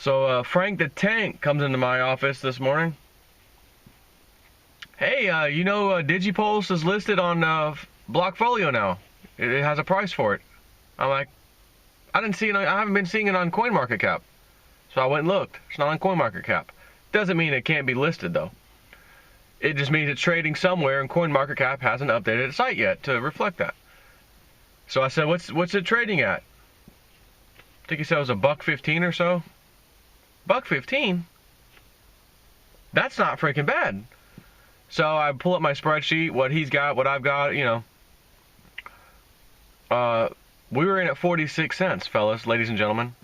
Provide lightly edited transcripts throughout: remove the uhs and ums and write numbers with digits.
So Frank the Tank comes into my office this morning. Hey, DigiPulse is listed on Blockfolio now. It has a price for it. I'm like, I haven't been seeing it on CoinMarketCap. So I went and looked. It's not on CoinMarketCap. Doesn't mean it can't be listed though. It just means it's trading somewhere and CoinMarketCap hasn't updated its site yet to reflect that. So I said, what's it trading at? I think he said it was $1.15 or so. $1.15? That's not freaking bad. So I pull up my spreadsheet, what he's got, what I've got, we were in at 46 cents, fellas, ladies and gentlemen.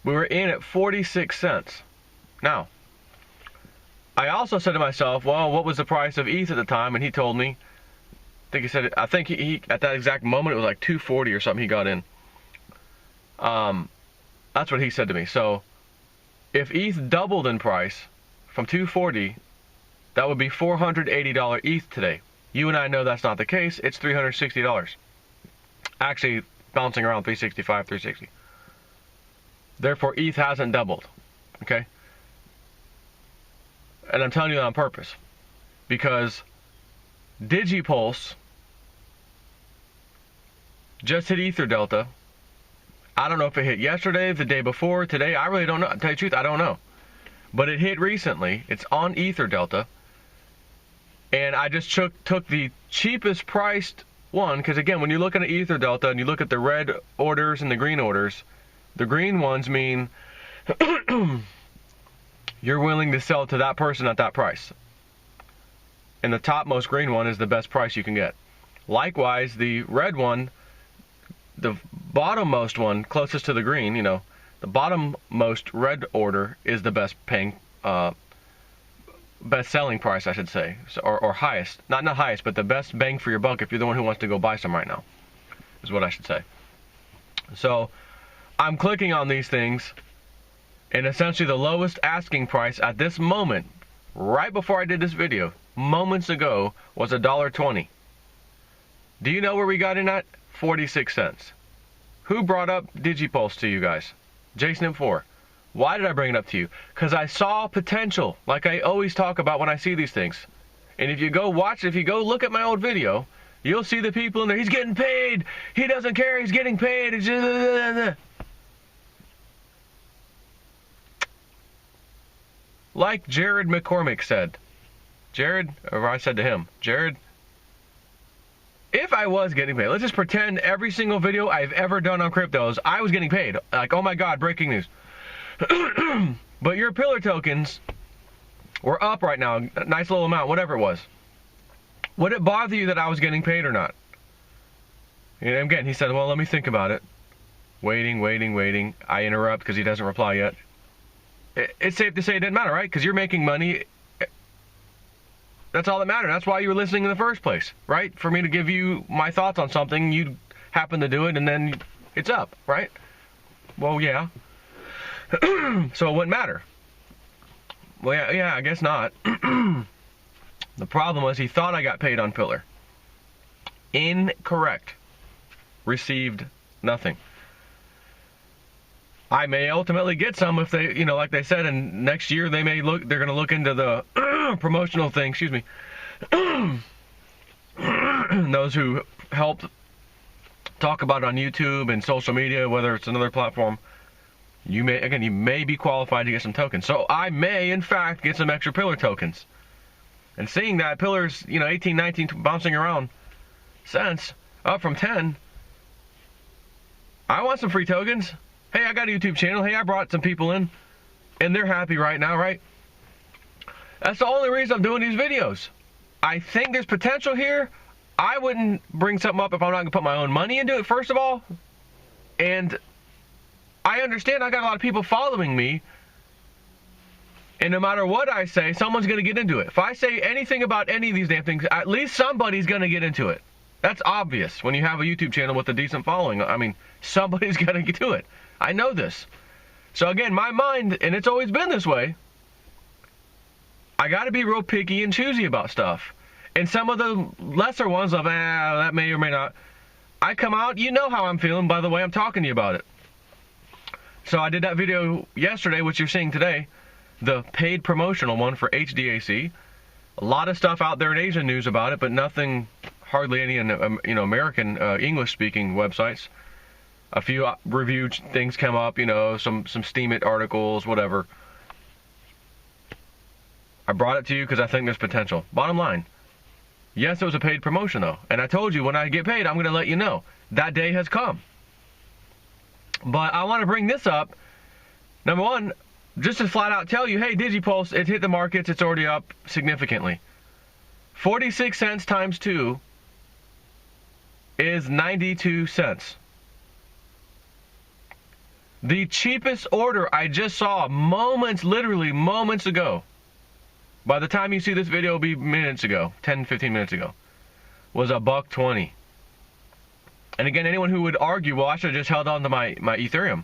We were in at 46 cents. Now, I also said to myself, well, what was the price of ETH at the time? And he told me, I think he at that exact moment, it was like 240 or something he got in. That's what he said to me. So if ETH doubled in price from 240, that would be $480 ETH today. You and I know that's not the case. It's $360. Actually, bouncing around 365, 360. Therefore, ETH hasn't doubled. Okay? And I'm telling you that on purpose. Because DigiPulse just hit EtherDelta. I don't know if it hit yesterday, the day before, today. I really don't know. To tell you the truth, I don't know. But it hit recently. It's on EtherDelta. And I just took the cheapest priced one, because again, when you're looking at EtherDelta and you look at the red orders and the green orders, the green ones mean you're willing to sell to that person at that price. And the topmost green one is the best price you can get. Likewise, the red one, the bottommost one, closest to the green, the bottommost red order is the best paying, best selling price, I should say, or highest. Not highest, but the best bang for your buck if you're the one who wants to go buy some right now, is what I should say. So I'm clicking on these things, and essentially the lowest asking price at this moment, right before I did this video, moments ago, was $1.20. Do you know where we got in at? 46 cents. Who brought up DigiPulse to you guys? JSnip4. Why did I bring it up to you? Because I saw potential, like I always talk about when I see these things. And if you go look at my old video, you'll see the people in there. He's getting paid. He doesn't care. He's getting paid. It's just... Like Jared McCormick said. I said to him, Jared, if I was getting paid, let's just pretend every single video I've ever done on cryptos, I was getting paid. Like, oh my God, breaking news. But your pillar tokens were up right now, a nice little amount, whatever it was. Would it bother you that I was getting paid or not? And again, he said, well, let me think about it. Waiting. I interrupt because he doesn't reply yet. It's safe to say it didn't matter, right? Because you're making money. That's all that mattered. That's why you were listening in the first place, right? For me to give you my thoughts on something, you happen to do it, and then it's up, right? Well, yeah. So it wouldn't matter. Well, yeah, I guess not. The problem was he thought I got paid on Pillar. Incorrect. Received nothing. I may ultimately get some if they, like they said, and next year they're going to look into the promotional thing, excuse me. Those who helped talk about it on YouTube and social media, whether it's another platform, you may be qualified to get some tokens. So I may, in fact, get some extra Pillar tokens. And seeing that Pillar's, 18, 19, bouncing around cents, up from 10, I want some free tokens. Hey, I got a YouTube channel. Hey, I brought some people in, and they're happy right now, right? That's the only reason I'm doing these videos. I think there's potential here. I wouldn't bring something up if I'm not going to put my own money into it, first of all. And I understand I got a lot of people following me, and no matter what I say, someone's going to get into it. If I say anything about any of these damn things, at least somebody's going to get into it. That's obvious when you have a YouTube channel with a decent following. I mean, somebody's going to get to it. I know this. So again, my mind, and it's always been this way, I got to be real picky and choosy about stuff. And some of the lesser ones of, that may or may not, I come out, you know how I'm feeling by the way I'm talking to you about it. So I did that video yesterday, which you're seeing today, the paid promotional one for HDAC. A lot of stuff out there in Asian news about it, but nothing, hardly any in American English-speaking websites. A few review things come up, some Steam It articles, whatever. I brought it to you because I think there's potential. Bottom line, yes, it was a paid promotion though, and I told you when I get paid, I'm going to let you know. That day has come. But I want to bring this up. Number one, just to flat out tell you, hey, DigiPulse, it hit the markets. It's already up significantly. 46 cents times 2 is 92 cents. The cheapest order I just saw literally moments ago, by the time you see this video, it'll be minutes ago, 10, 15 minutes ago, was $1.20. And again, anyone who would argue, well, I should have just held on to my Ethereum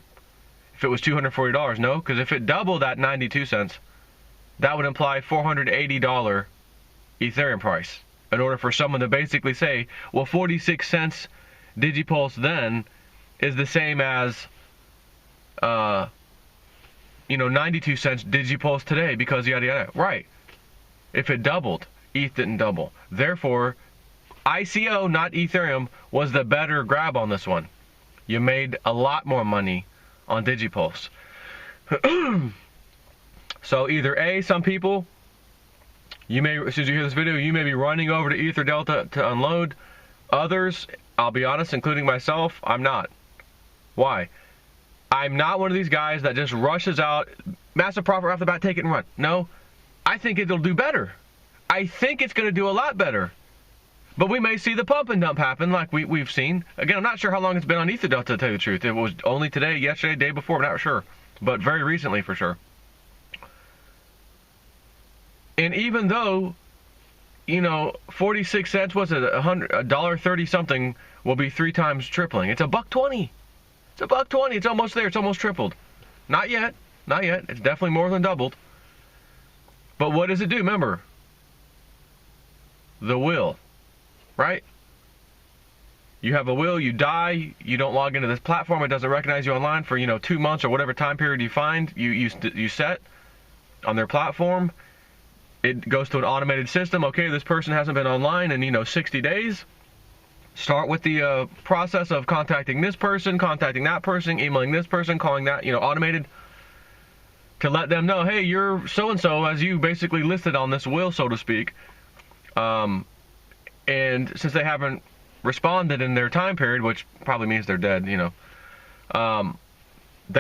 if it was $240. No, because if it doubled at 92 cents, that would imply $480 Ethereum price. In order for someone to basically say, well, 46 cents DigiPulse then is the same as 92 cents DigiPulse today because yada yada. Right. If it doubled, ETH didn't double. Therefore, ICO, not Ethereum, was the better grab on this one. You made a lot more money on DigiPulse. So either A, some people, as soon as you hear this video, you may be running over to EtherDelta to unload. Others, I'll be honest, including myself, I'm not. Why? I'm not one of these guys that just rushes out, massive profit right off the bat, take it and run. No, I think it'll do better. I think it's going to do a lot better. But we may see the pump and dump happen like we've seen. Again, I'm not sure how long it's been on EtherDelta, to tell you the truth. It was only today, yesterday, day before, I'm not sure. But very recently for sure. And even though, 46 cents, was it $1.30 something, will be 3 times tripling. It's $1.20. It's $1.20. It's almost there. It's almost tripled. Not yet. Not yet. It's definitely more than doubled. But what does it do? Remember, the will. Right? You have a will, you die, you don't log into this platform, it doesn't recognize you online for 2 months or whatever time period you find, you set on their platform. It goes to an automated system. Okay, this person hasn't been online in 60 days. Start with the process of contacting this person, contacting that person, emailing this person, calling that, automated, to let them know, hey, you're so and so, as you basically listed on this will, so to speak. And since they haven't responded in their time period, which probably means they're dead, they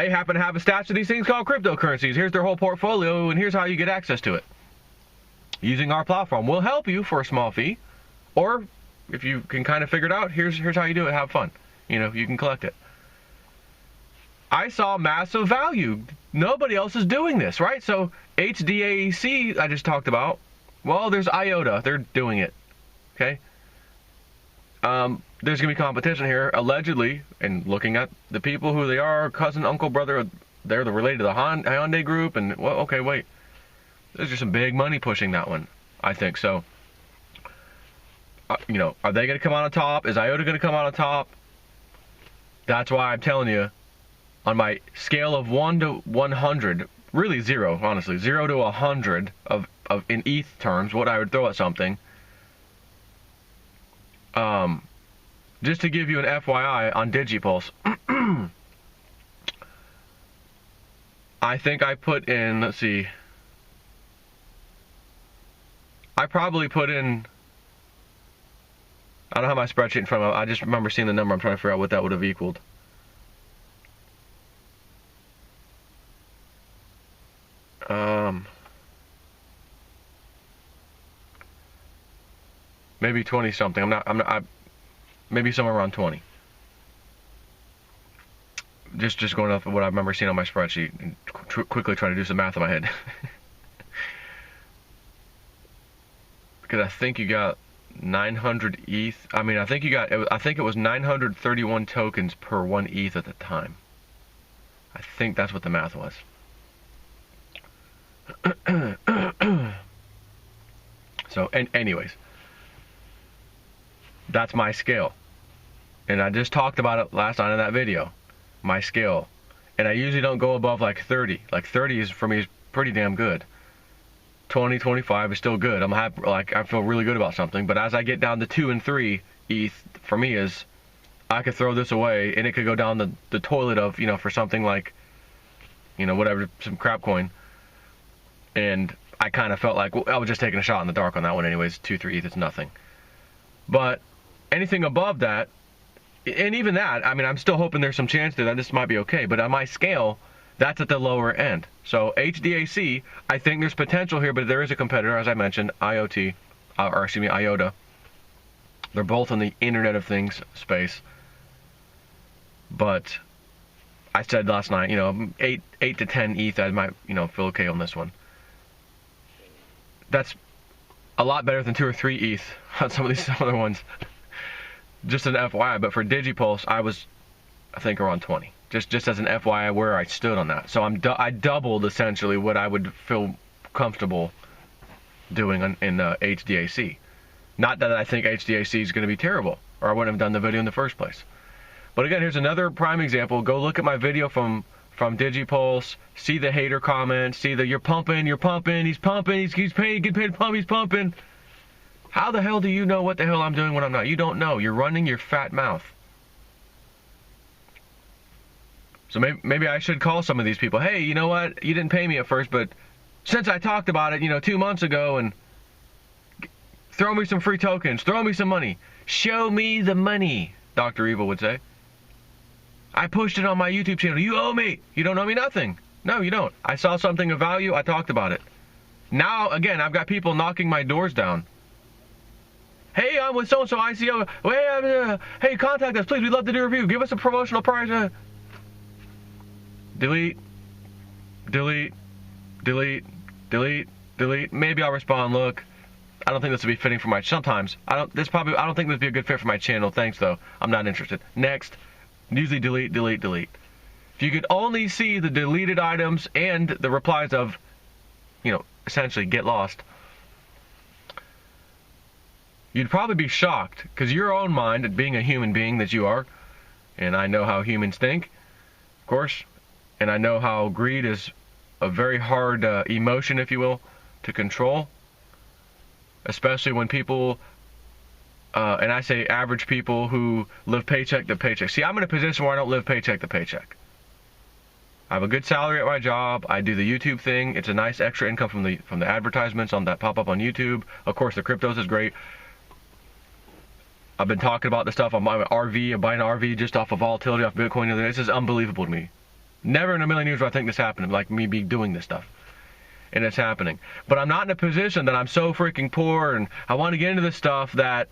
happen to have a stash of these things called cryptocurrencies. Here's their whole portfolio, and here's how you get access to it. Using our platform. We'll help you for a small fee. Or, if you can kind of figure it out, here's how you do it. Have fun. You can collect it. I saw massive value. Nobody else is doing this, right? So, HDAC, I just talked about. Well, there's IOTA. They're doing it. Okay. There's going to be competition here, allegedly, and looking at the people who they are, cousin, uncle, brother, they're related to the Hyundai group, and, well, okay, wait. There's just some big money pushing that one, I think. So, are they going to come out on top? Is IOTA going to come out on top? That's why I'm telling you, on my scale of 1 to 100, really 0, honestly, 0 to 100 in ETH terms, what I would throw at something. Just to give you an FYI on DigiPulse, I think I put in, let's see, I probably put in, I don't have my spreadsheet in front of me, I just remember seeing the number, I'm trying to figure out what that would have equaled. Maybe 20 something. I'm not. Maybe somewhere around 20. Just going off of what I remember seeing on my spreadsheet and quickly trying to do some math in my head. Because I think you got 900 ETH. I mean, I think it was 931 tokens per 1 ETH at the time. I think that's what the math was. So, anyways. That's my scale. And I just talked about it last night in that video. My scale. And I usually don't go above like 30. Like 30 is for me is pretty damn good. 20, 25 is still good. I'm happy, like I feel really good about something. But as I get down to 2 and 3 ETH, for me is I could throw this away and it could go down the toilet of, you know, for something like, you know, whatever, some crap coin. And I kind of felt like, well, I was just taking a shot in the dark on that one anyways. 2, 3 ETH, it's nothing. But anything above that, and even that, I mean, I'm still hoping there's some chance that this might be okay. But on my scale, that's at the lower end. So HDAC, I think there's potential here, but there is a competitor, as I mentioned, IoT, or excuse me, IOTA. They're both in the Internet of Things space. But I said last night, you know, 8 to 10 ETH, I might, you know, feel okay on this one. That's a lot better than 2 or 3 ETH on some of these other ones. Just an FYI, but for DigiPulse, I was, I think, around 20. Just as an FYI where I stood on that. So I doubled essentially what I would feel comfortable doing in HDAC. Not that I think HDAC is going to be terrible, or I wouldn't have done the video in the first place. But again, here's another prime example. Go look at my video from DigiPulse. See the hater comments. See the you're pumping, he's pumping, he's paid, get paid to pump, he's pumping. How the hell do you know what the hell I'm doing when I'm not? You don't know. You're running your fat mouth. So maybe I should call some of these people. Hey, you know what? You didn't pay me at first, but since I talked about it, you know, 2 months ago, and throw me some free tokens, throw me some money. Show me the money, Dr. Evil would say. I pushed it on my YouTube channel. You owe me. You don't owe me nothing. No, you don't. I saw something of value. I talked about it. Now, again, I've got people knocking my doors down. Hey, I'm with so-and-so ICO. Hey, contact us, please. We'd love to do a review. Give us a promotional price. Delete. Maybe I'll respond. Look, I don't think this would be fitting for my. Sometimes I don't think this would be a good fit for my channel. Thanks though. I'm not interested. Next. Usually delete. If you could only see the deleted items and the replies of, you know, essentially get lost, you'd probably be shocked, because your own mind, being a human being that you are, and I know how humans think, of course, and I know how greed is a very hard emotion, if you will, to control, especially when people, and I say average people who live paycheck to paycheck. See, I'm in a position where I don't live paycheck to paycheck. I have a good salary at my job. I do the YouTube thing. It's a nice extra income from the advertisements on that pop up on YouTube. Of course, the cryptos is great. I've been talking about this stuff on my RV. I'm buying an RV just off of volatility, off Bitcoin. This is unbelievable to me. Never in a million years would I think this happened, like me be doing this stuff. And it's happening. But I'm not in a position that I'm so freaking poor and I want to get into this stuff that,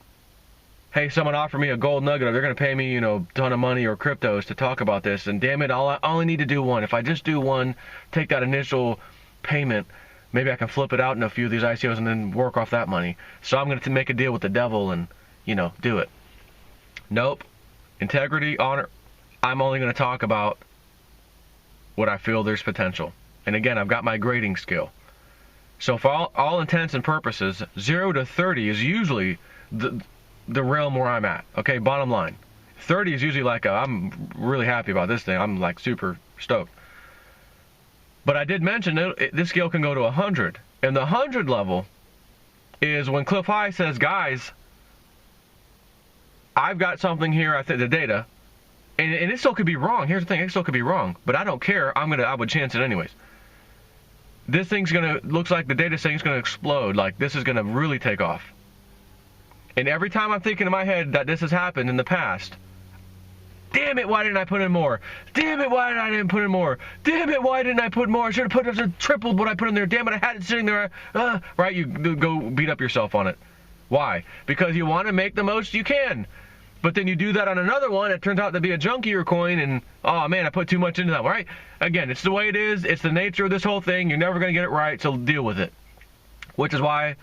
hey, someone offered me a gold nugget, or they're going to pay me, you know, a ton of money or cryptos to talk about this. And damn it, I only need to do one. If I just do one, take that initial payment, maybe I can flip it out in a few of these ICOs and then work off that money. So I'm going to make a deal with the devil and, you know, do it. Nope. Integrity, honor. I'm only going to talk about what I feel there's potential. And again, I've got my grading scale. So for all intents and purposes, 0 to 30 is usually the realm where I'm at. Okay, bottom line. 30 is usually like I'm really happy about this thing. I'm like super stoked. But I did mention this scale can go to 100. And the 100 level is when Cliff High says, guys, I've got something here, I think the data, and it still could be wrong. Here's the thing, it still could be wrong, but I don't care. I would chance it anyways. This thing's looks like the data thing's gonna explode. Like this is gonna really take off. And every time I'm thinking in my head that this has happened in the past, damn it, why didn't I put in more? Damn it, why didn't I put in more? Damn it, why didn't I put more? I should have tripled what I put in there. Damn it, I had it sitting there. Right, you go beat up yourself on it. Why? Because you want to make the most you can. But then you do that on another one, it turns out to be a junkier coin, and oh man, I put too much into that one, right? Again, it's the way it is, it's the nature of this whole thing, you're never going to get it right, so deal with it. Which is why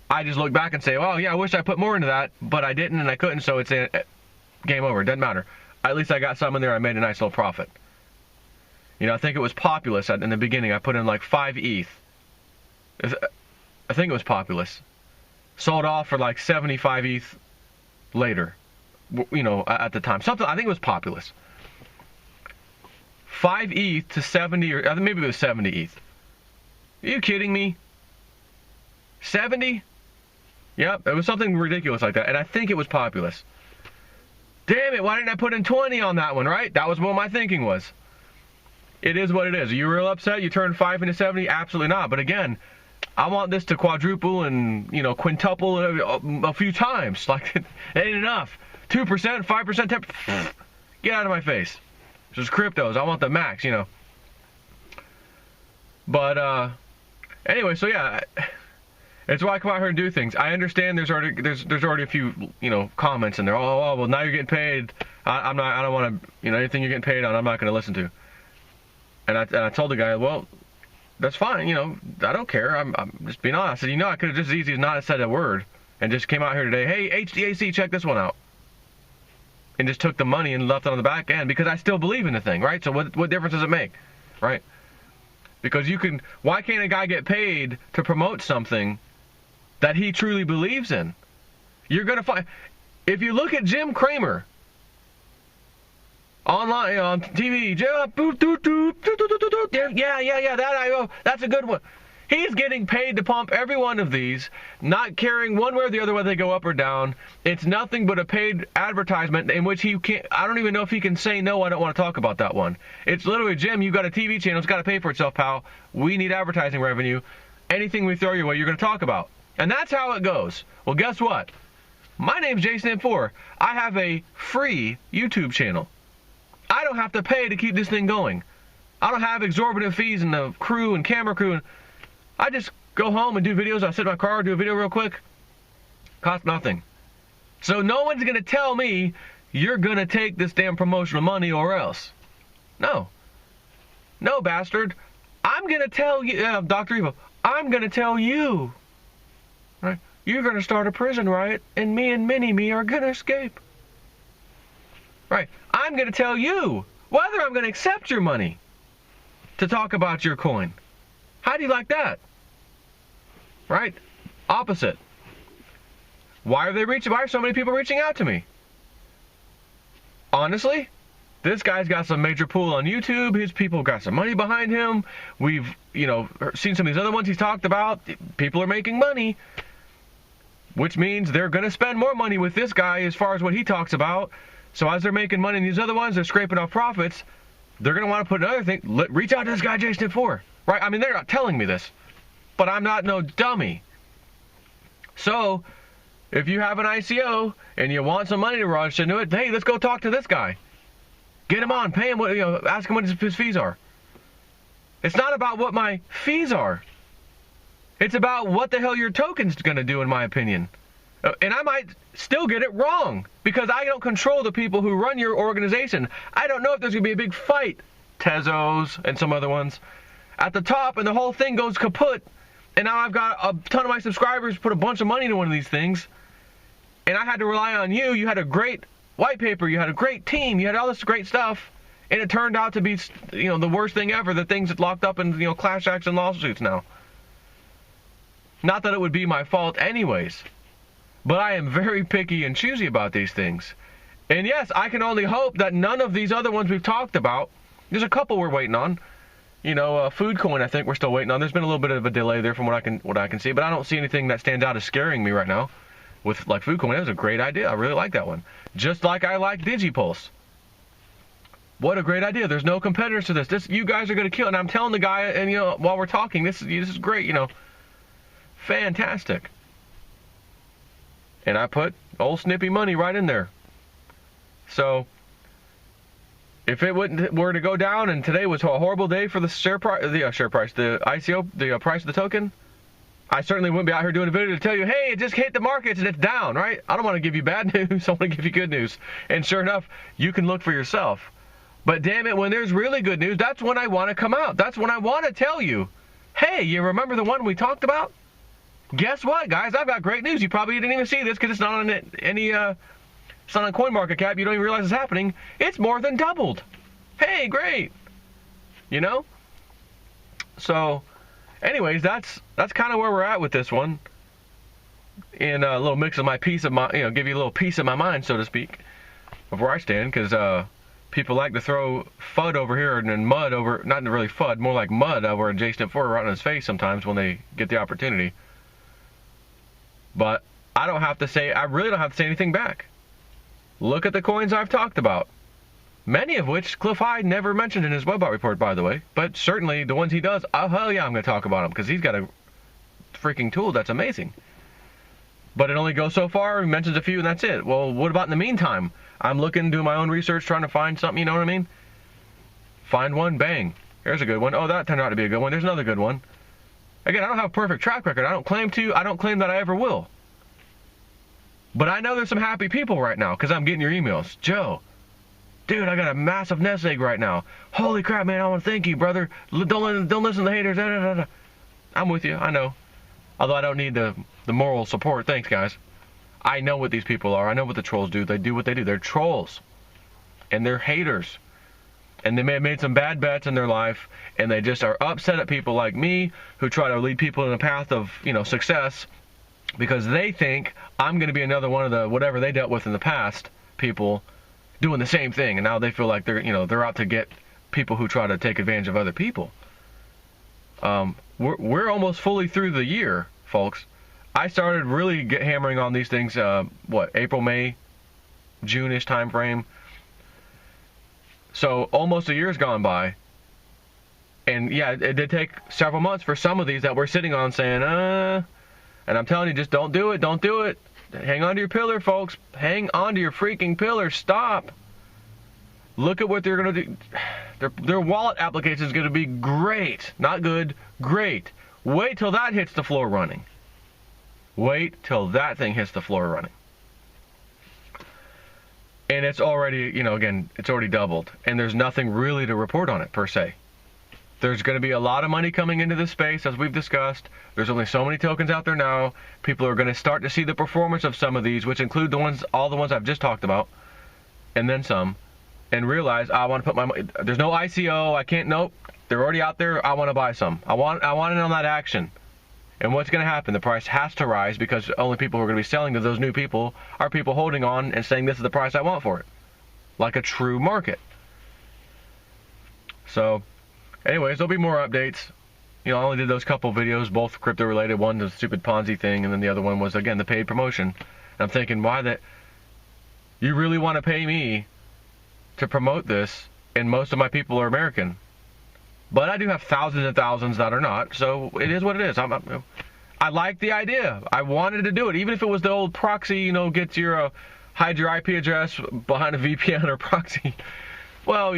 I just look back and say, well, yeah, I wish I put more into that, but I didn't and I couldn't, so it's game over, it doesn't matter. At least I got some in there, I made a nice little profit. You know, I think it was Populous in the beginning, I put in like 5 ETH. I think it was Populous. Sold off for like 75 ETH later. You know, at the time. Something, I think it was Populous. 5 ETH to 70, or maybe it was 70 ETH. Are you kidding me? 70? Yep, it was something ridiculous like that, and I think it was Populous. Damn it, why didn't I put in 20 on that one, right? That was what my thinking was. It is what it is. Are you real upset you turned 5 into 70? Absolutely not. But again, I want this to quadruple and, you know, quintuple a few times. Like, it ain't enough. 2%, 5%, 10%. Get out of my face. This is cryptos. I want the max, you know. But, anyway, so yeah, it's why I come out here and do things. I understand there's already a few, you know, comments in there. Oh, well, now you're getting paid. I don't want to, you know, anything you're getting paid on, I'm not going to listen to. And I told the guy, well, that's fine, you know, I don't care. I'm just being honest. I said, you know, I could have just as easy as not said a word and just came out here today, hey, HDAC, check this one out. And just took the money and left it on the back end because I still believe in the thing, right? So what difference does it make, right? Because why can't a guy get paid to promote something that he truly believes in? You're going to find, if you look at Jim Cramer, online, on TV, that's a good one. He's getting paid to pump every one of these, not caring one way or the other whether they go up or down. It's nothing but a paid advertisement in which he can't, I don't even know if he can say no, I don't want to talk about that one. It's literally, Jim, you've got a TV channel, it's got to pay for itself, pal. We need advertising revenue. Anything we throw your way, you're going to talk about. And that's how it goes. Well, guess what? My name's Jason4. I have a free YouTube channel. I don't have to pay to keep this thing going. I don't have exorbitant fees and the crew and camera crew. I just go home and do videos. I sit in my car, do a video real quick. Costs nothing. So no one's going to tell me you're going to take this damn promotional money or else. No. No, bastard. I'm going to tell you, Dr. Evil, I'm going to tell you. Right? You're going to start a prison riot and me and Mini-Me are going to escape. Right. I'm going to tell you whether I'm going to accept your money to talk about your coin. How do you like that? Right? Opposite. Why are so many people reaching out to me? Honestly, this guy's got some major pool on YouTube. His people got some money behind him. We've, you know, seen some of these other ones he's talked about. People are making money, which means they're going to spend more money with this guy as far as what he talks about. So as they're making money in these other ones, they're scraping off profits. They're going to want to put another thing. Reach out to this guy, Jason4. Right? I mean, they're not telling me this, but I'm not no dummy. So if you have an ICO and you want some money to rush into it, hey, let's go talk to this guy. Get him on. Pay him what, you know, ask him what his fees are. It's not about what my fees are. It's about what the hell your token's going to do, in my opinion. And I might still get it wrong because I don't control the people who run your organization. I don't know if there's going to be a big fight, Tezos and some other ones, at the top, and the whole thing goes kaput. And now I've got a ton of my subscribers put a bunch of money into one of these things. And I had to rely on you. You had a great white paper. You had a great team. You had all this great stuff. And it turned out to be, you know, the worst thing ever. The things that locked up in, you know, class action lawsuits now. Not that it would be my fault anyways. But I am very picky and choosy about these things. And yes, I can only hope that none of these other ones we've talked about, there's a couple we're waiting on. You know, Food Coin, I think we're still waiting on. There's been a little bit of a delay there from what I can see, but I don't see anything that stands out as scaring me right now. With like Food Coin, that was a great idea. I really like that one. Just like I like DigiPulse. What a great idea. There's no competitors to this. You guys are going to kill it. And I'm telling the guy, and you know, while we're talking, this is great, you know. Fantastic. And I put old Snippy money right in there. So if it were to go down, and today was a horrible day for the the ICO, the price of the token, I certainly wouldn't be out here doing a video to tell you, hey, it just hit the markets and it's down, right? I don't want to give you bad news. I want to give you good news. And sure enough, you can look for yourself. But damn it, when there's really good news, that's when I want to come out. That's when I want to tell you, hey, you remember the one we talked about? Guess what, guys? I've got great news. You probably didn't even see this because it's not on it's not on CoinMarketCap. You don't even realize it's happening. It's more than doubled. Hey, great. You know? So, anyways, that's kind of where we're at with this one. And a little mix of my piece of my, you know, give you a little piece of my mind, so to speak, of where I stand. Because, people like to throw FUD over here and then mud over, not really FUD, more like mud over JSTEP4 right in his face sometimes when they get the opportunity. But I really don't have to say anything back. Look at the coins I've talked about. Many of which Cliff Hyde never mentioned in his Webbot report, by the way. But certainly the ones he does, oh hell yeah, I'm going to talk about them because he's got a freaking tool that's amazing. But it only goes so far. He mentions a few and that's it. Well, what about in the meantime? I'm looking, doing my own research, trying to find something, you know what I mean? Find one, bang. Here's a good one. Oh, that turned out to be a good one. There's another good one. Again, I don't have a perfect track record. I don't claim to. I don't claim that I ever will. But I know there's some happy people right now because I'm getting your emails. Joe, dude, I got a massive nest egg right now. Holy crap, man, I want to thank you, brother. Don't listen to the haters. Da, da, da, da. I'm with you. I know. Although I don't need the moral support. Thanks, guys. I know what these people are. I know what the trolls do. They do what they do. They're trolls. And they're haters. And they may have made some bad bets in their life, and they just are upset at people like me who try to lead people in a path of, success because they think I'm going to be another one of the whatever they dealt with in the past people doing the same thing, and now they feel like they're out to get people who try to take advantage of other people. We're almost fully through the year, folks. I started really hammering on these things, April, May, June-ish time frame. So almost a year's gone by. And yeah, it did take several months for some of these that we're sitting on saying, and I'm telling you, just don't do it, don't do it. Hang on to your pillar, folks. Hang on to your freaking pillar. Stop. Look at what they're going to do. Their wallet application is going to be great. Not good, great. Wait till that hits the floor running. Wait till that thing hits the floor running. And it's already, again, it's already doubled. And there's nothing really to report on it, per se. There's going to be a lot of money coming into this space, as we've discussed. There's only so many tokens out there now. People are going to start to see the performance of some of these, which include all the ones I've just talked about, and then some, and realize, I want to put my money. There's no ICO. I can't, nope. They're already out there. I want to buy some. I want in on that action. And what's going to happen? The price has to rise because only people who are going to be selling to those new people are people holding on and saying this is the price I want for it. Like a true market. So, anyways, there'll be more updates. I only did those couple videos, both crypto related. One, the stupid Ponzi thing, and then the other one was, again, the paid promotion. And I'm thinking, you really want to pay me to promote this, and most of my people are American. But I do have thousands and thousands that are not, so it is what it is. I like the idea. I wanted to do it, even if it was the old proxy, hide your IP address behind a VPN or proxy. Well,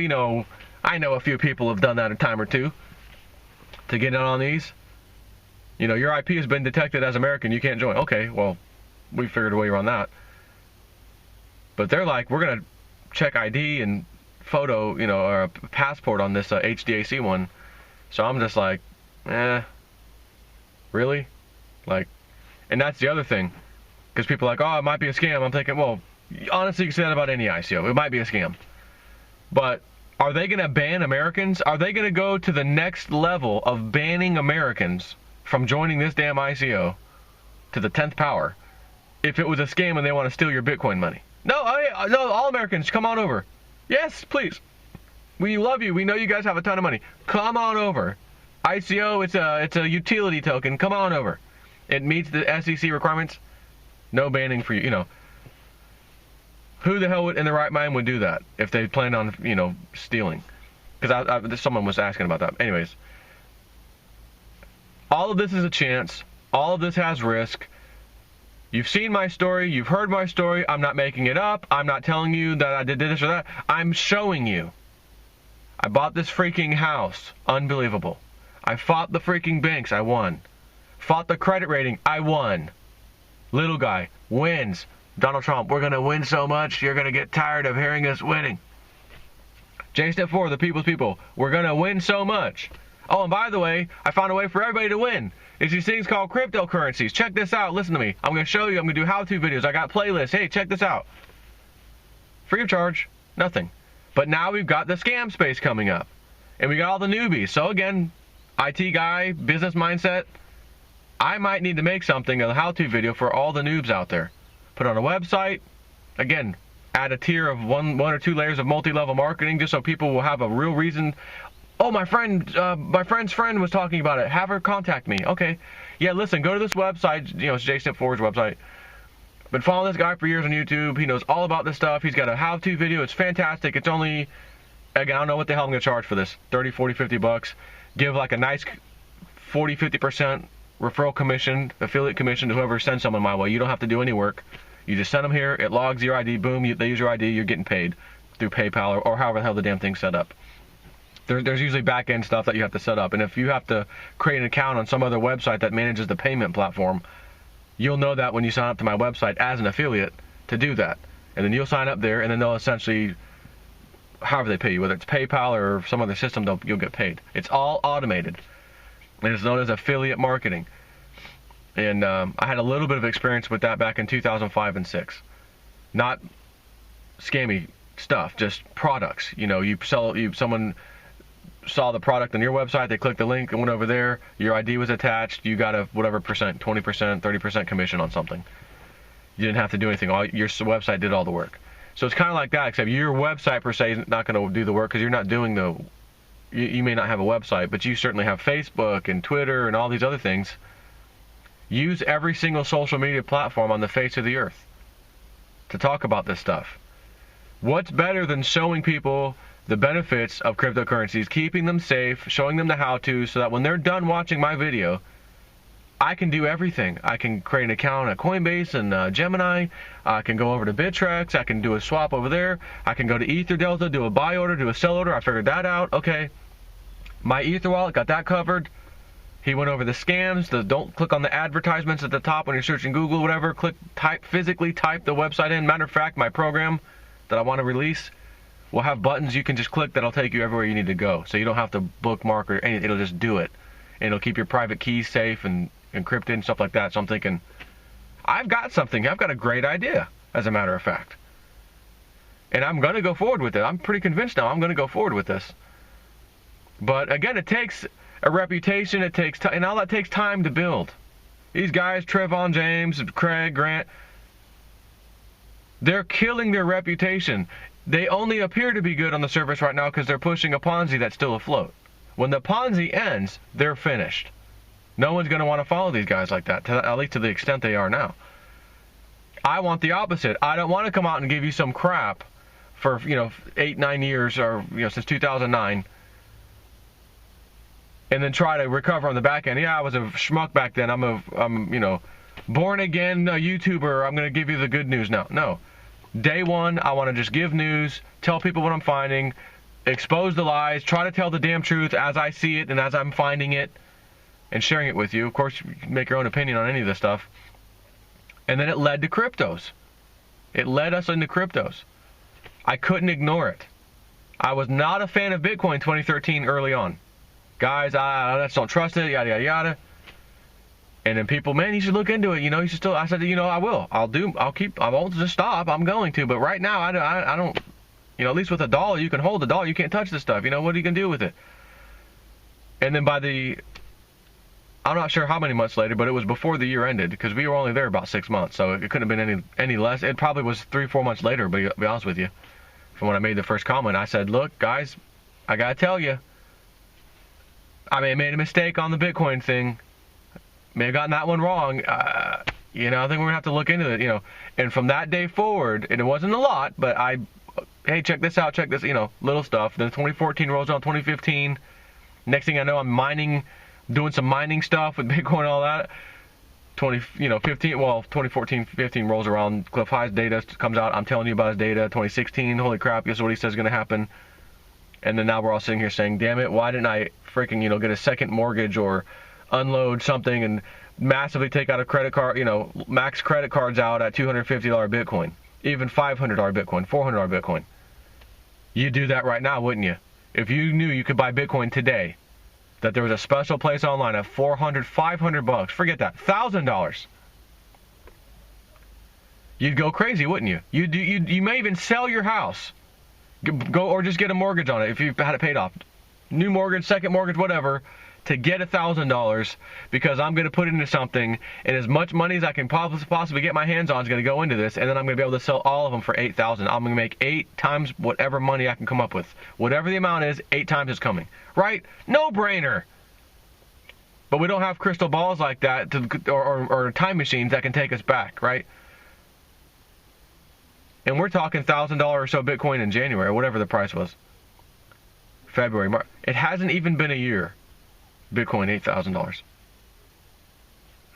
I know a few people have done that a time or two to get in on these. Your IP has been detected as American, you can't join. Okay, well, we figured a way around that. But they're like, we're going to check ID and photo, or a passport on this HDAC one. So I'm just like, really? And that's the other thing. Because people are like, oh, it might be a scam. I'm thinking, well, honestly, you can say that about any ICO. It might be a scam. But are they going to ban Americans? Are they going to go to the next level of banning Americans from joining this damn ICO to the 10th power if it was a scam and they want to steal your Bitcoin money? No, all Americans, come on over. Yes, please. We love you. We know you guys have a ton of money. Come on over. ICO, it's a utility token. Come on over. It meets the SEC requirements. No banning for you. Who the hell in the right mind would do that if they planned on, stealing? Because someone was asking about that. Anyways, all of this is a chance. All of this has risk. You've seen my story. You've heard my story. I'm not making it up. I'm not telling you that I did this or that. I'm showing you. I bought this freaking house. Unbelievable. I fought the freaking banks. I won. Fought the credit rating. I won. Little guy wins. Donald Trump, we're going to win so much, you're going to get tired of hearing us winning. JSTEP4, the people's people, we're going to win so much. Oh, and by the way, I found a way for everybody to win. It's these things called cryptocurrencies. Check this out. Listen to me. I'm going to show you. I'm going to do how-to videos. I got playlists. Hey, check this out. Free of charge. Nothing. But now we've got the scam space coming up. And we got all the newbies. So again, IT guy, business mindset. I might need to make something, a how-to video for all the noobs out there. Put on a website. Again, add a tier of one or two layers of multi-level marketing just so people will have a real reason. Oh, my friend's friend was talking about it. Have her contact me. Okay. Yeah, listen, go to this website. You know, it's JStep4's website. Been following this guy for years on YouTube. He knows all about this stuff. He's got a how-to video. It's fantastic. It's only, again, I don't know what the hell I'm going to charge for this. 30, 40, 50 bucks. Give like a nice 40, 50% referral commission, affiliate commission to whoever sends someone my way. You don't have to do any work. You just send them here. It logs your ID. Boom. They use your ID. You're getting paid through PayPal or however the hell the damn thing's set up. There's usually back-end stuff that you have to set up. And if you have to create an account on some other website that manages the payment platform, you'll know that when you sign up to my website as an affiliate to do that. And then you'll sign up there, and then they'll essentially, however they pay you, whether it's PayPal or some other system, you'll get paid. It's all automated. And it's known as affiliate marketing. And I had a little bit of experience with that back in 2005 and 6. Not scammy stuff, just products. You know, someone saw the product on your website, they clicked the link and went over there, your ID was attached, you got a whatever percent, 20%, 30% commission on something. You didn't have to do anything. Your website did all the work. So it's kind of like that, except your website per se is not going to do the work because you're not doing you may not have a website, but you certainly have Facebook and Twitter and all these other things. Use every single social media platform on the face of the earth to talk about this stuff. What's better than showing people the benefits of cryptocurrencies, keeping them safe, showing them the how-to, so that when they're done watching my video, I can do everything. I can create an account at Coinbase and Gemini. I can go over to Bittrex. I can do a swap over there. I can go to EtherDelta, do a buy order, do a sell order. I figured that out. Okay. My Ether wallet, got that covered. He went over the scams. Don't click on the advertisements at the top when you're searching Google, whatever. Physically type the website in. Matter of fact, my program that I want to release will have buttons you can just click that'll take you everywhere you need to go. So you don't have to bookmark or anything. It'll just do it. And it'll keep your private keys safe and encrypted and stuff like that. So I'm thinking, I've got something. I've got a great idea, as a matter of fact. And I'm going to go forward with it. I'm pretty convinced now I'm going to go forward with this. But again, it takes a reputation. It takes time. And all that takes time to build. These guys, Trevon James, Craig, Grant, they're killing their reputation. They only appear to be good on the surface right now because they're pushing a Ponzi that's still afloat. When the Ponzi ends, they're finished. No one's going to want to follow these guys like that, at least to the extent they are now. I want the opposite. I don't want to come out and give you some crap for 8-9 years or since 2009, and then try to recover on the back end. Yeah, I was a schmuck back then. I'm born again YouTuber. I'm going to give you the good news now. No. Day one, I want to just give news, tell people what I'm finding, expose the lies, try to tell the damn truth as I see it and as I'm finding it, and sharing it with you. Of course, you can make your own opinion on any of this stuff. And then it led to cryptos. It led us into cryptos. I couldn't ignore it. I was not a fan of Bitcoin 2013 early on. Guys, I just don't trust it, yada, yada, yada. And then people, man, you should look into it. You should still. I said, I will. I won't just stop. I'm going to. But right now, I don't. At least with a dollar, you can hold a dollar. You can't touch this stuff. What are you gonna do with it? And then I'm not sure how many months later, but it was before the year ended because we were only there about 6 months, so it couldn't have been any less. It probably was 3-4 months later. But to be honest with you, from when I made the first comment, I said, look, guys, I gotta tell you, I may have made a mistake on the Bitcoin thing. May have gotten that one wrong. I think we're gonna have to look into it. And from that day forward, and it wasn't a lot, but hey, check this out, check this, little stuff. Then 2014 rolls on, 2015. Next thing I know, I'm doing some mining stuff with Bitcoin and all that. 2014, 15 rolls around. Cliff High's data comes out. I'm telling you about his data. 2016, holy crap, guess what he says is gonna happen. And then now we're all sitting here saying, damn it, why didn't I freaking, get a second mortgage or unload something and massively take out a credit card, max credit cards out at $250 Bitcoin, even $500 Bitcoin, $400 Bitcoin. You'd do that right now, wouldn't you? If you knew you could buy Bitcoin today, that there was a special place online at $400, $500, forget that, $1,000. You'd go crazy, wouldn't you? You may even sell your house, go or just get a mortgage on it if you had it paid off. New mortgage, second mortgage, whatever. to get $1,000 because I'm going to put it into something, and as much money as I can possibly get my hands on is going to go into this, and then I'm going to be able to sell all of them for $8,000. I'm going to make 8 times whatever money I can come up with. Whatever the amount is, 8 times is coming. Right? No brainer. But we don't have crystal balls like that or time machines that can take us back, right? And we're talking $1,000 or so Bitcoin in January, or whatever the price was. February, March. It hasn't even been a year. Bitcoin, $8,000.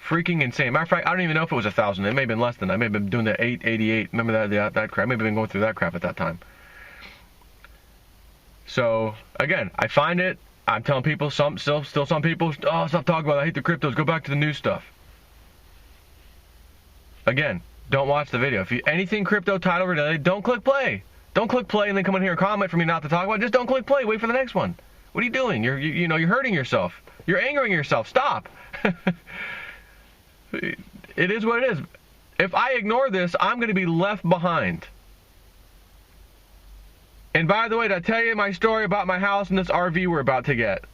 Freaking insane. Matter of fact, I don't even know if it was 1,000. It may have been less than that. I may have been doing the 888. Remember that crap? I may have been going through that crap at that time. So, again, I find it. I'm telling people, still some people, oh, stop talking about it. I hate the cryptos. Go back to the new stuff. Again, don't watch the video. If you anything crypto title related, don't click play. Don't click play and then come in here and comment for me not to talk about it. Just don't click play. Wait for the next one. What are you doing? You're hurting yourself. You're angering yourself. Stop. It is what it is. If I ignore this, I'm going to be left behind. And by the way, did I tell you my story about my house and this RV we're about to get?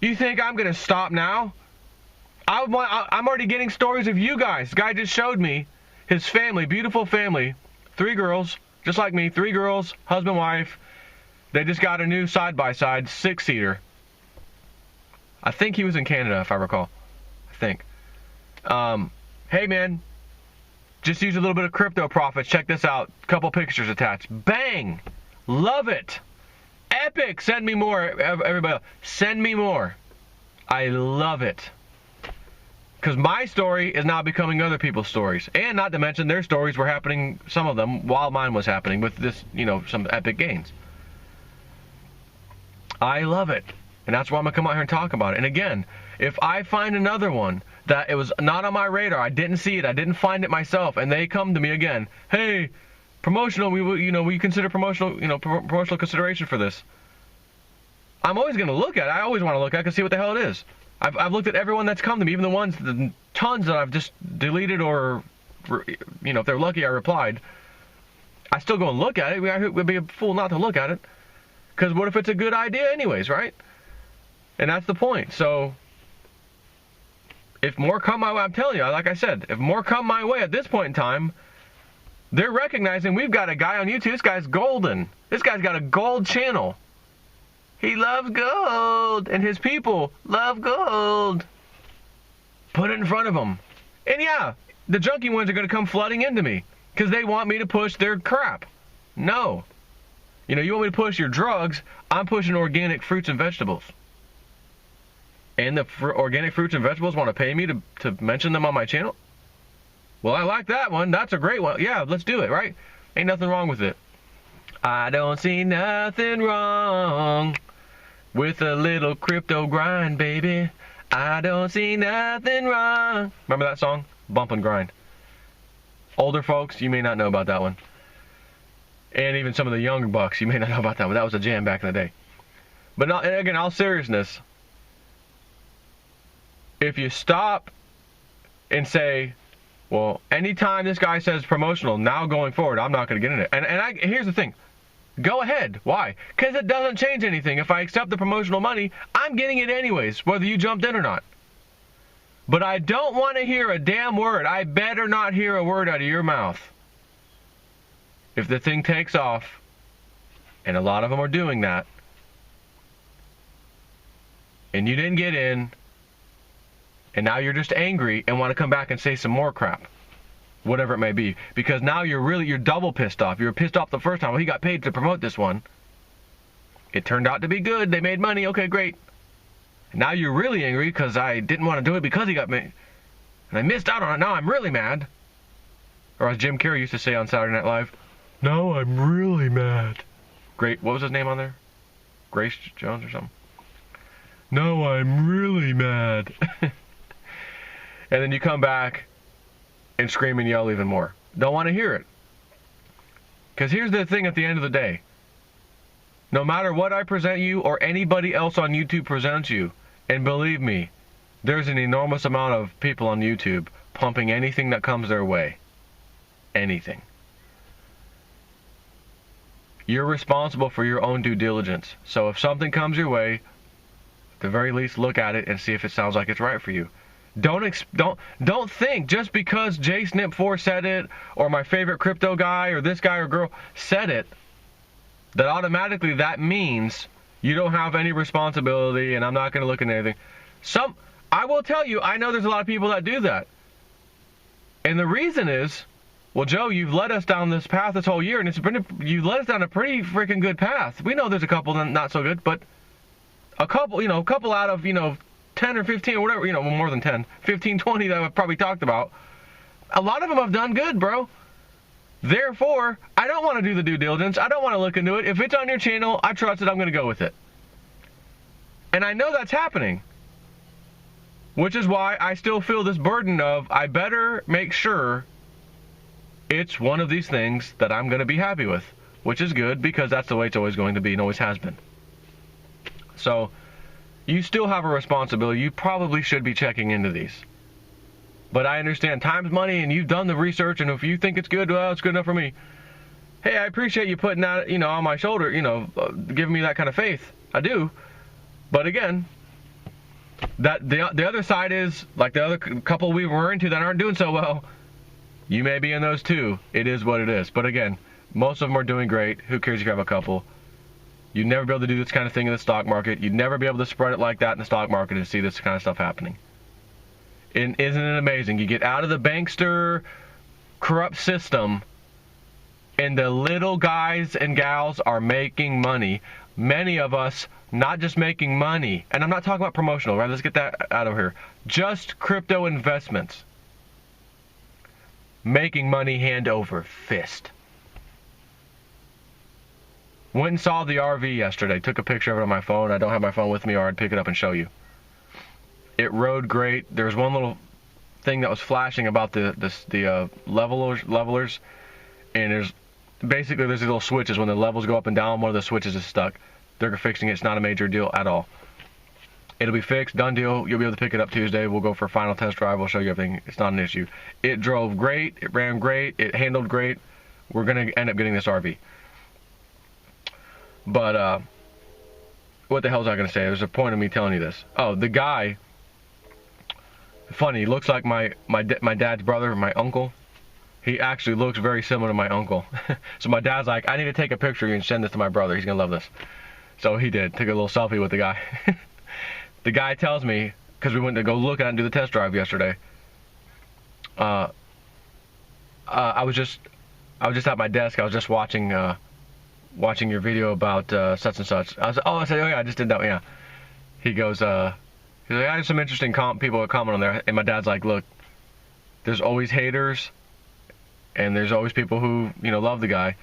You think I'm going to stop now? I'm already getting stories of you guys. The guy just showed me his family, beautiful family, 3 girls, just like me, 3 girls, husband, wife. They just got a new side-by-side 6-seater. I think he was in Canada, if I recall. I think. Hey, man. Just use a little bit of crypto profits. Check this out. Couple pictures attached. Bang! Love it. Epic. Send me more, everybody else. Send me more. I love it. Because my story is now becoming other people's stories. And not to mention their stories were happening, some of them, while mine was happening with this, some epic gains. I love it. And that's why I'm going to come out here and talk about it. And again, if I find another one that it was not on my radar, I didn't see it, I didn't find it myself, and they come to me again, hey, promotional, we consider promotional, promotional consideration for this. I'm always going to look at it. I always want to look at it to see what the hell it is. I've looked at everyone that's come to me, even the tons that I've just deleted or, if they're lucky I replied. I still go and look at it. I would be a fool not to look at it. Because what if it's a good idea anyways, right? And that's the point. So, if more come my way, I'm telling you, like I said, if more come my way at this point in time, they're recognizing we've got a guy on YouTube. This guy's golden. This guy's got a gold channel. He loves gold, and his people love gold. Put it in front of them. And yeah, the junky ones are going to come flooding into me because they want me to push their crap. No. You want me to push your drugs, I'm pushing organic fruits and vegetables. And the organic fruits and vegetables want to pay me to mention them on my channel? Well, I like that one. That's a great one. Yeah, let's do it, right? Ain't nothing wrong with it. I don't see nothing wrong with a little crypto grind, baby. I don't see nothing wrong. Remember that song? Bump and Grind. Older folks, you may not know about that one. And even some of the younger bucks, you may not know about that one. That was a jam back in the day. But not, and again, all seriousness, if you stop and say, well, anytime this guy says promotional, now going forward, I'm not going to get in it. And here's the thing. Go ahead. Why? Because it doesn't change anything. If I accept the promotional money, I'm getting it anyways, whether you jumped in or not. But I don't want to hear a damn word. I better not hear a word out of your mouth. If the thing takes off, and a lot of them are doing that, and you didn't get in, and now you're just angry and want to come back and say some more crap, whatever it may be, because now you're double pissed off. You were pissed off the first time. Well, he got paid to promote this one. It turned out to be good. They made money. Okay, great. And now you're really angry because I didn't want to do it because he got me, and I missed out on it. Now I'm really mad. Or as Jim Carrey used to say on Saturday Night Live, now I'm really mad. Great. What was his name on there? Grace Jones or something? No, I'm really mad. And then you come back and scream and yell even more. Don't want to hear it. Because here's the thing at the end of the day. No matter what I present you or anybody else on YouTube presents you, and believe me, there's an enormous amount of people on YouTube pumping anything that comes their way. Anything. You're responsible for your own due diligence. So if something comes your way the very least, look at it and see if it sounds like it's right for you. Don't think just because JSNIP4 said it, or my favorite crypto guy, or this guy or girl said it, that automatically that means you don't have any responsibility, and I'm not going to look at anything. I will tell you, I know there's a lot of people that do that. And the reason is, well, Joe, you've led us down this path this whole year, and you've led us down a pretty freaking good path. We know there's a couple not so good, but a couple out of, 10 or 15 or whatever, more than 10, 15, 20 that I've probably talked about. A lot of them have done good, bro. Therefore, I don't want to do the due diligence. I don't want to look into it. If it's on your channel, I trust it. I'm going to go with it. And I know that's happening. Which is why I still feel this burden of, I better make sure it's one of these things that I'm going to be happy with. Which is good, because that's the way it's always going to be and always has been. So, you still have a responsibility. You probably should be checking into these. But I understand time's money, and you've done the research, and if you think it's good, well, it's good enough for me. Hey, I appreciate you putting that, on my shoulder, giving me that kind of faith. I do. But again, that the other side is, like the other couple we were into that aren't doing so well, you may be in those too. It is what it is. But again, most of them are doing great. Who cares if you have a couple? You'd never be able to do this kind of thing in the stock market. You'd never be able to spread it like that in the stock market and see this kind of stuff happening. And isn't it amazing? You get out of the bankster, corrupt system, and the little guys and gals are making money. Many of us not just making money, and I'm not talking about promotional, right? Let's get that out of here. Just crypto investments. Making money hand over fist. Went and saw the RV yesterday. Took a picture of it on my phone. I don't have my phone with me, or I'd pick it up and show you. It rode great. There was one little thing that was flashing about the levelers, and there's these little switches. When the levels go up and down, one of the switches is stuck. They're fixing it. It's not a major deal at all. It'll be fixed, done deal. You'll be able to pick it up Tuesday. We'll go for a final test drive. We'll show you everything. It's not an issue. It drove great. It ran great. It handled great. We're going to end up getting this RV. But, what the hell was I going to say? There's a point of me telling you this. Oh, the guy, funny, he looks like my dad's brother, my uncle. He actually looks very similar to my uncle. So my dad's like, I need to take a picture of you and send this to my brother. He's going to love this. So he did. Took a little selfie with the guy. The guy tells me, because we went to go look at it and do the test drive yesterday, I was just at my desk. I was just watching your video about such and such. I said, oh yeah, I just did that. Yeah. He goes, he's like, I have some interesting people that comment on there. And my dad's like, look, there's always haters, and there's always people who love the guy.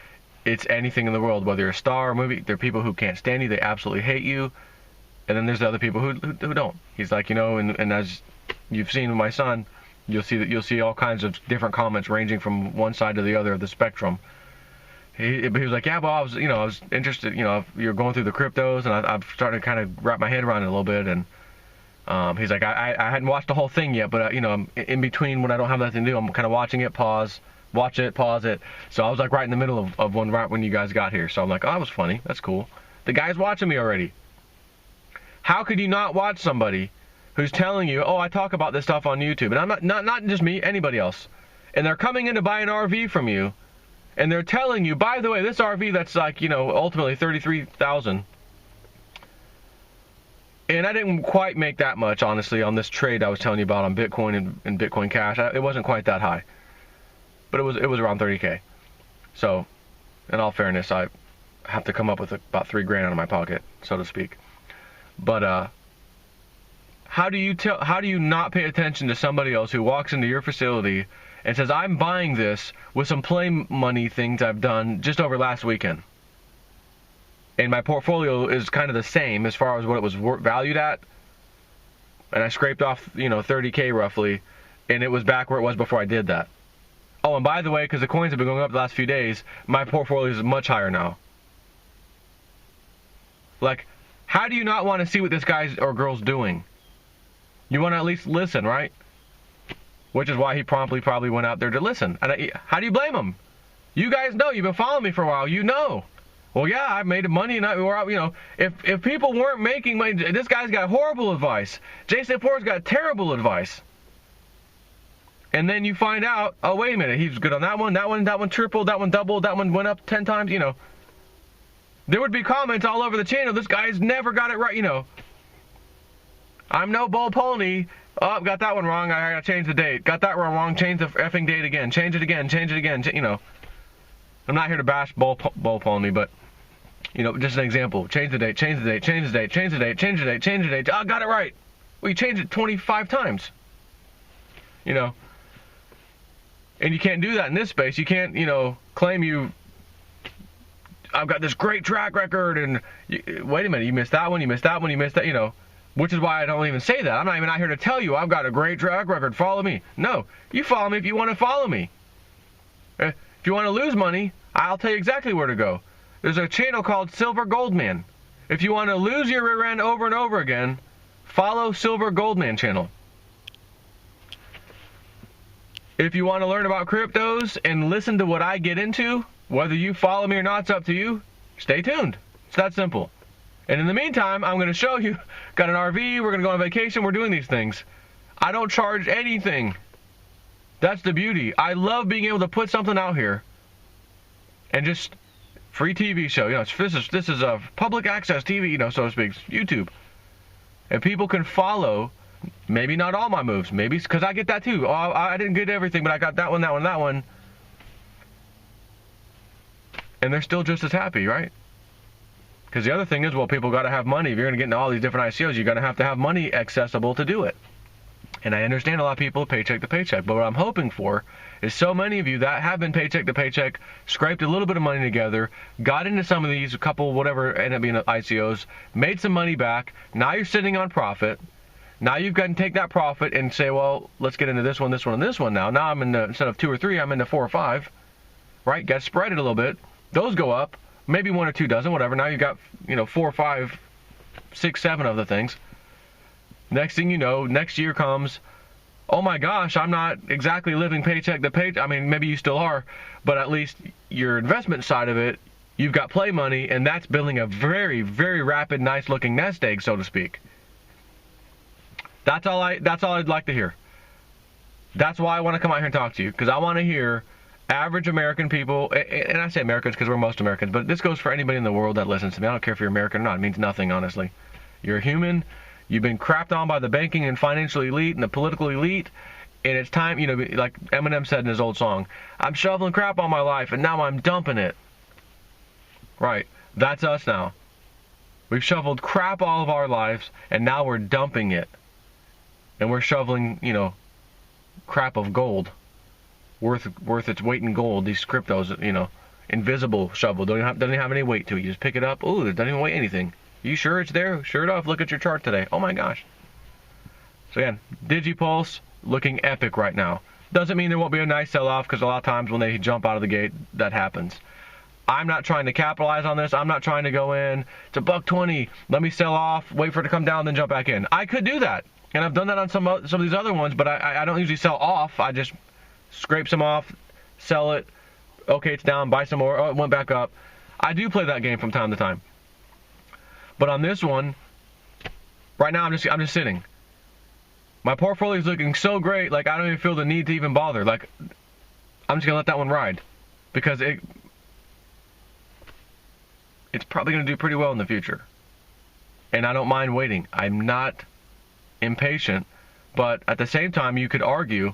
It's anything in the world, whether you're a star or movie. There are people who can't stand you. They absolutely hate you. And then there's the other people who don't. He's like, and as you've seen with my son, you'll see all kinds of different comments ranging from one side to the other of the spectrum. He was like, yeah, well, I was interested, you're going through the cryptos, and I'm starting to kind of wrap my head around it a little bit. And he's like, I hadn't watched the whole thing yet, but in between when I don't have nothing to do, I'm kind of watching it, watch it, pause it. So I was like right in the middle of one right when you guys got here. So I'm like, oh, that was funny. That's cool. The guy's watching me already. How could you not watch somebody who's telling you, oh, I talk about this stuff on YouTube, and I'm not just me, anybody else, and they're coming in to buy an RV from you, and they're telling you, by the way, this RV that's like, ultimately $33,000, and I didn't quite make that much, honestly, on this trade I was telling you about on Bitcoin and Bitcoin Cash. It wasn't quite that high, but it was around 30K. So, in all fairness, I have to come up with about $3,000 out of my pocket, so to speak. But how do you not pay attention to somebody else who walks into your facility and says, I'm buying this with some play money things I've done just over last weekend, and my portfolio is kind of the same as far as what it was valued at, and I scraped off 30K roughly, and it was back where it was before I did that. Oh, and by the way, because the coins have been going up the last few days, my portfolio is much higher now. Like, how do you not want to see what this guy or girl's doing? You want to at least listen, right? Which is why he promptly probably went out there to listen. And how do you blame him? You guys know. You've been following me for a while. You know. Well, yeah, I made money, and if people weren't making money, this guy's got horrible advice. Jason Ford's got terrible advice. And then you find out, oh, wait a minute, he's good on that one tripled, that one doubled, that one went up 10 times, There would be comments all over the channel, this guy's never got it right, I'm no bull pony. Oh, got that one wrong, I gotta change the date. Got that one wrong, change the effing date again. Change it again. I'm not here to bash bull pony, but, just an example. Change the date, change the date, change the date, change the date, change the date, change the date. Oh, got it right. Well, you changed it 25 times. And you can't do that in this space. You can't, claim I've got this great track record, and wait a minute, you missed that one, you missed that one, you missed that, which is why I don't even say that. I'm not even out here to tell you I've got a great track record, follow me. No, you follow me if you want to follow me. If you want to lose money, I'll tell you exactly where to go. There's a channel called Silver Goldman. If you want to lose your rear end over and over again, follow Silver Goldman channel. If you want to learn about cryptos and listen to what I get into, whether you follow me or not, it's up to you. Stay tuned. It's that simple. And in the meantime, I'm going to show you, got an RV, we're going to go on vacation, we're doing these things. I don't charge anything. That's the beauty. I love being able to put something out here and just free TV show. This is a public access TV, so to speak, YouTube. And people can follow, maybe not all my moves, maybe because I get that too. Oh, I didn't get everything, but I got that one, that one, that one. And they're still just as happy, right? Because the other thing is, well, people got to have money. If you're going to get into all these different ICOs, you're going to have money accessible to do it. And I understand a lot of people paycheck to paycheck, but what I'm hoping for is so many of you that have been paycheck to paycheck, scraped a little bit of money together, got into some of these, a couple, whatever, ended up being ICOs, made some money back. Now you're sitting on profit. Now you've got to take that profit and say, well, let's get into this one, and this one now. Now I'm in the, instead of 2 or 3, I'm into 4 or 5, right? Got to spread it a little bit. Those go up, maybe 1 or 2 dozen, whatever. Now you've got, 4, 5, 6, 7 of the things. Next thing you know, next year comes, oh my gosh, I'm not exactly living paycheck to paycheck. I mean, maybe you still are, but at least your investment side of it, you've got play money, and that's building a very, very rapid, nice-looking nest egg, so to speak. That's all I'd like to hear. That's why I want to come out here and talk to you, because I want to hear average American people, and I say Americans because we're most Americans, but this goes for anybody in the world that listens to me. I don't care if you're American or not. It means nothing, honestly. You're a human. You've been crapped on by the banking and financial elite and the political elite, and it's time, like Eminem said in his old song, I'm shoveling crap on my life, and now I'm dumping it. Right. That's us now. We've shoveled crap all of our lives, and now we're dumping it. And we're shoveling, crap of gold. Worth its weight in gold. These cryptos, invisible shovel. Doesn't have any weight to it. You just pick it up. Ooh, it doesn't even weigh anything. You sure it's there? Sure enough, look at your chart today. Oh my gosh. So again, DigiPulse looking epic right now. Doesn't mean there won't be a nice sell-off, because a lot of times when they jump out of the gate, that happens. I'm not trying to capitalize on this. I'm not trying to go in. It's $1.20. Let me sell off, wait for it to come down, then jump back in. I could do that. And I've done that on some of these other ones, but I don't usually sell off. I just scrape some off, sell it. Okay, it's down, buy some more. Oh, it went back up. I do play that game from time to time. But on this one, right now I'm just sitting. My portfolio is looking so great, like I don't even feel the need to even bother. Like I'm just gonna let that one ride, because it's probably gonna do pretty well in the future. And I don't mind waiting. I'm not impatient, but at the same time, you could argue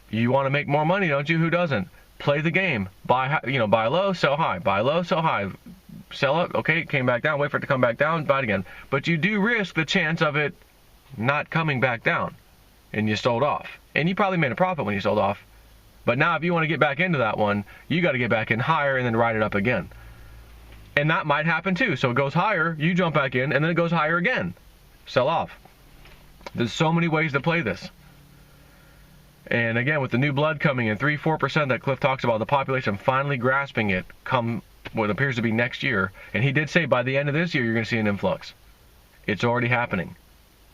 you want to make more money, don't you? Who doesn't? Play the game. Buy low, sell high. Buy low, sell high. Sell it. Okay, it came back down. Wait for it to come back down. Buy it again. But you do risk the chance of it not coming back down, and you sold off. And you probably made a profit when you sold off. But now, if you want to get back into that one, you got to get back in higher and then ride it up again. And that might happen too. So it goes higher, you jump back in, and then it goes higher again. Sell off. There's so many ways to play this. And again, with the new blood coming in, 3-4% that Cliff talks about, the population finally grasping it come what appears to be next year. And he did say by the end of this year, you're going to see an influx. It's already happening.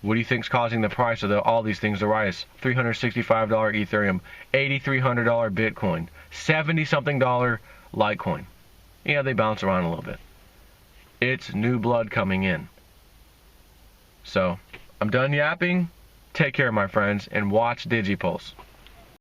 What do you think's causing the price of all these things to rise? $365 Ethereum, $8,300 Bitcoin, $70-something Litecoin. Yeah, they bounce around a little bit. It's new blood coming in. So, I'm done yapping. Take care, my friends, and watch DigiPulse.